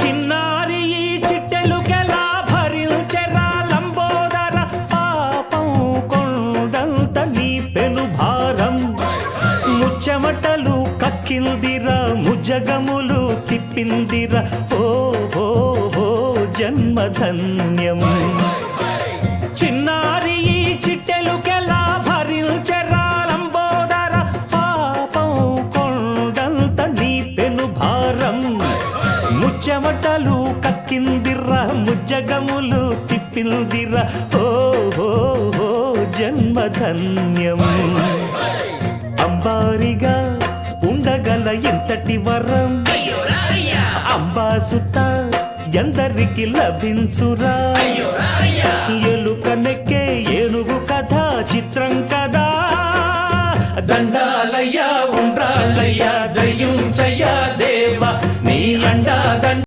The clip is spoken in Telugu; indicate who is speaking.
Speaker 1: చిన్నారి ఈ చిట్టెలుకెలా భరించెరా లంబోదర పాపం కొండంత నీ పెను భారం ముచ్చెమటలు కక్కిందిరా ముజగములు తిప్పిందిరా ఓ జన్మధన్యం చిన్నారి ఈ చిట్టెలుకెలా భరించెరా లంబోదర పాపం కొండంత నీ పెను భారం ముచ్చెమటలు కక్కిందిరా ముజ్జగములు తిప్పిందిరా ఓ జన్మధన్యం అంబారిగా ఉండగల ఎంతటి వరం అంబాసుత ఎందరికి లభించురా ఎలుక నెక్కే ఏనుగు కథ చిత్రం కదా దండాలయ్యా ఉండ్రాలయ్యా దయ్యుంచయ్యా దేవ నీ అండా